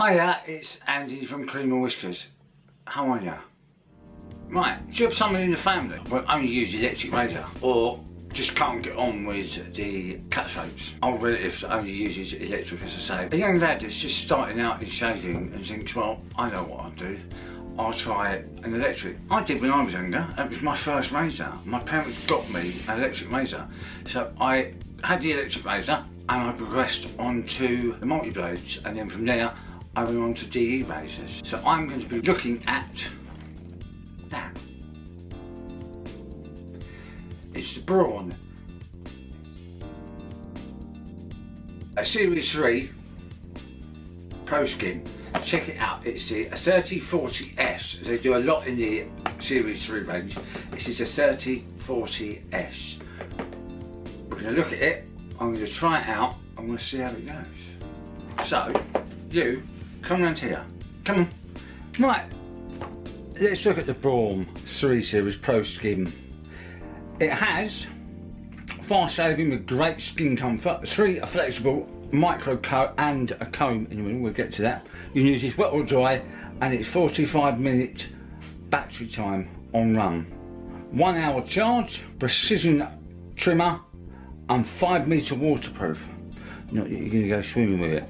Hiya, it's Andy from Cream and Whiskers. How are you? Right, do you have someone in the family who only use electric razor or just can't get on with the cut shapes? Old relatives only uses electric, as I say. A young lad that's just starting out in shaving and thinks, well, I know what I'll do. I'll try an electric. I did when I was younger. It was my first razor. My parents got me an electric razor. So I had the electric razor and I progressed onto the multi-blades, and then from there I went on to DE razors. So I'm going to be looking at that. It's the Braun, a Series 3 ProSkin. Check it out, it's the 3040s. They do a lot in the Series 3 range. This is a 3040s. We're going to look at it, I'm going to try it out, I'm going to see how it goes. So, you, come round here. Come on. Right, let's look at the Braun 3 Series ProSkin. It has fast shaving with great skin comfort, 3 are flexible, micro comb and a comb in the middle, we'll get to that. You can use this wet or dry, and it's 45-minute battery time on run. 1 hour charge, precision trimmer, and 5-meter waterproof. Not that you're going to go swimming with it.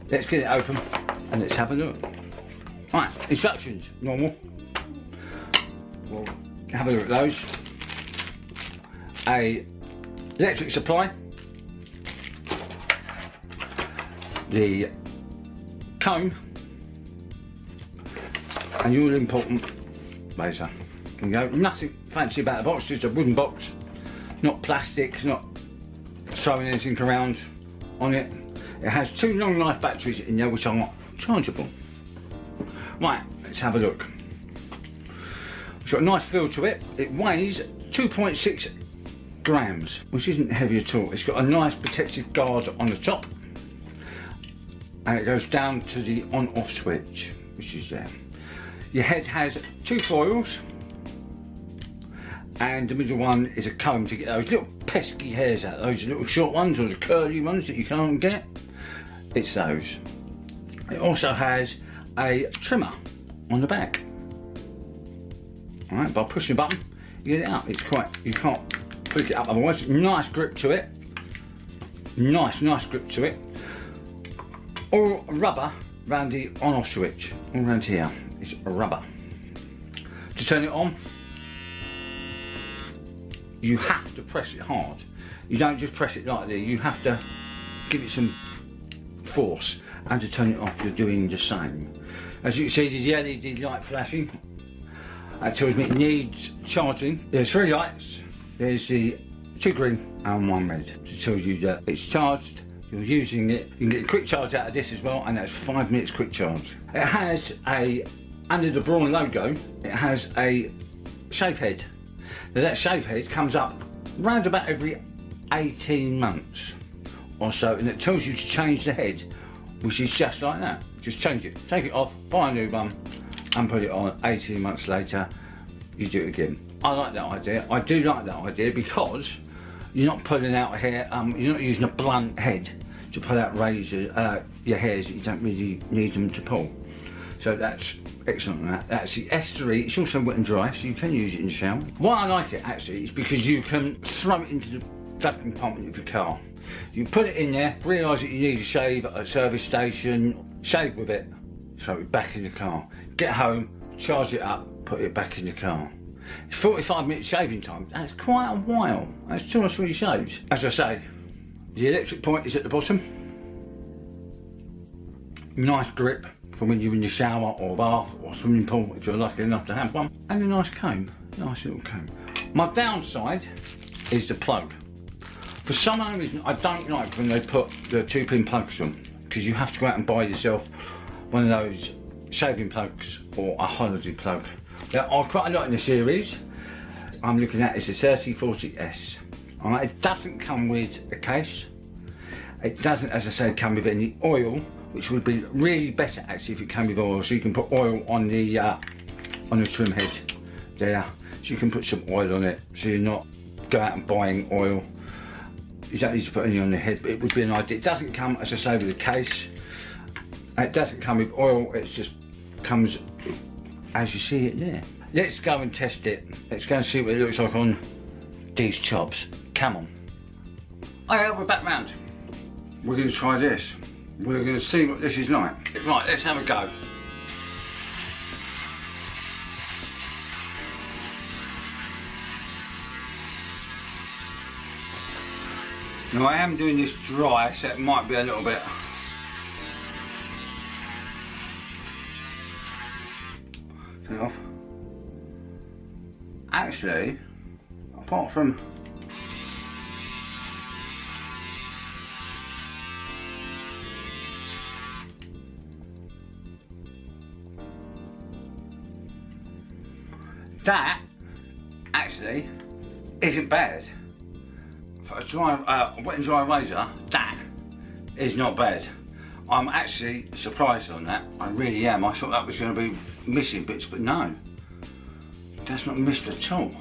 Let's get it open and let's have a look. Right, instructions, normal. We'll have a look at those. A electric supply. The comb. And your all-important razor. There you go. Nothing fancy about the box, just a wooden box. Not plastic, not throwing anything around on it. It has 2 long life batteries in there which are not chargeable. Right, let's have a look. It's got a nice feel to it. It weighs 2.6 grams, which isn't heavy at all. It's got a nice protective guard on the top. And it goes down to the on-off switch, which is there. Your head has 2 foils, and the middle one is a comb to get those little pesky hairs out, those little short ones or the curly ones that you can't get. It's those. It also has a trimmer on the back. Alright, by pushing the button, you get it out. It's quite, you can't flick it up otherwise. Nice grip to it. Nice grip to it. All rubber around the on-off switch, all around here. It's rubber. To turn it on, you have to press it hard. You don't just press it lightly, you have to give it some force, and to turn it off you're doing the same. As you can see, there's the LED light flashing. That tells me it needs charging. There's 3 lights. There's the 2 green and 1 red. It tells you that it's charged. You're using it. You can get a quick charge out of this as well, and that's 5 minutes quick charge. It has a, under the Braun logo, it has a shave head. Now that shave head comes up round about every 18 months or so, and it tells you to change the head, which is just like that. Just change it, take it off, buy a new one, and put it on. 18 months later, you do it again. I like that idea. I do like that idea because you're not pulling out a hair, you're not using a blunt head to pull out your hairs that you don't really need them to pull. So that's excellent on that. That's the S3, it's also wet and dry, so you can use it in the shower. Why I like it actually is because you can throw it into the plug compartment of your car. You put it in there, realise that you need a shave at a service station, shave with it, throw it back in the car. Get home, charge it up, put it back in the car. It's 45 minutes shaving time. That's quite a while. That's 2 or 3 shaves. As I say, the electric point is at the bottom. Nice grip for when you're in the shower or bath or swimming pool if you're lucky enough to have one. And a nice comb, nice little comb. My downside is the plug. For some unknown reason, I don't like when they put the 2-pin plugs on, because you have to go out and buy yourself one of those shaving plugs or a holiday plug. There are quite a lot in the series. I'm looking at is the 3040s. Alright, it doesn't come with a case. It doesn't, as I say, come with any oil, which would be really better actually if it came with oil, so you can put oil on the trim head there. So you can put some oil on it, so you're not go out and buying oil. You don't need to put any on the head, but it would be an idea. It doesn't come, as I say, with a case. It doesn't come with oil, it just comes as you see it there. Let's go and test it. Let's go and see what it looks like on these chops. Come on. Alright, we're back round. We're going to try this. We're going to see what this is like. Right, let's have a go. Now I am doing this dry, so it might be a little bit. Turn it off. Actually, apart from that, actually isn't bad. For a dry, wet and dry razor, that is not bad. I'm actually surprised on that. I really am. I thought that was going to be missing bits, but no. That's not missed at all.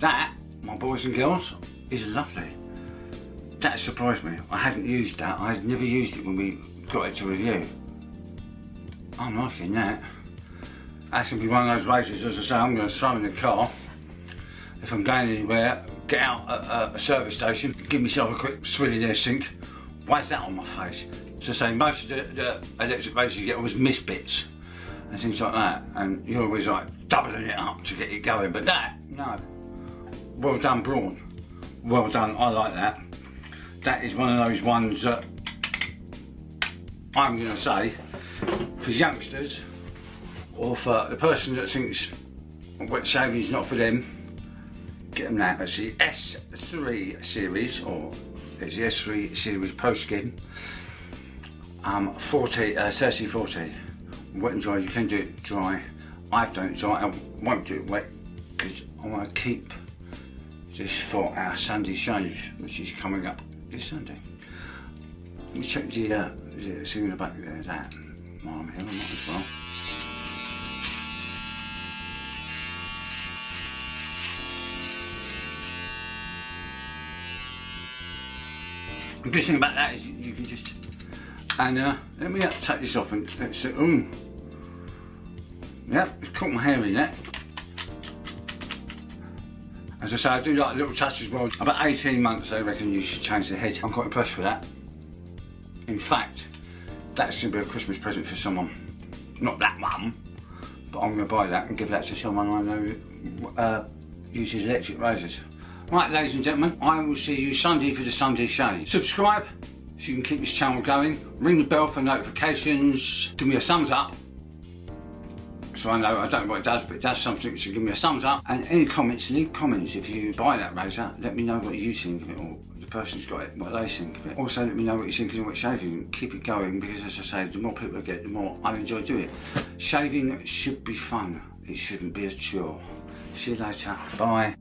That, my boys and girls, is lovely. That surprised me. I hadn't used that. I had never used it when we got it to review. I'm liking that. That's going to be one of those razors, as I say, I'm going to throw in the car. If I'm going anywhere, get out at a service station, give myself a quick swill in their sink, whack that on my face. So say most of the electric razors you get always miss bits and things like that, and you're always like doubling it up to get it going, but that, no. Well done, Braun. Well done, I like that. That is one of those ones that I'm going to say, for youngsters, or for the person that thinks wet shaving is not for them, get them that. It's the S3 series, or it's the S3 series ProSkin 3040. Wet and dry, you can do it dry. I've done it dry, I won't do it wet because I want to keep this for our Sunday shave, which is coming up this Sunday. Let me check the see in the back there, that. While I'm here, I might as well. The good thing about that is you can just, and let me take this off and let's see, yep, it's caught my hair in that. As I say, I do like a little touch as well. About 18 months they reckon you should change the head. I'm quite impressed with that. In fact, that's going to be a Christmas present for someone. Not that one, but I'm going to buy that and give that to someone I know uses electric razors. Right, ladies and gentlemen, I will see you Sunday for the Sunday shave. Subscribe so you can keep this channel going. Ring the bell for notifications. Give me a thumbs up. So I know, I don't know what it does, but it does something, so give me a thumbs up. And any comments, leave comments. If you buy that razor, let me know what you think of it, or the person's got it, what they think of it. Also, let me know what you think of wet shaving. Keep it going, because as I say, the more people I get, the more I enjoy doing it. Shaving should be fun. It shouldn't be a chore. See you later. Bye.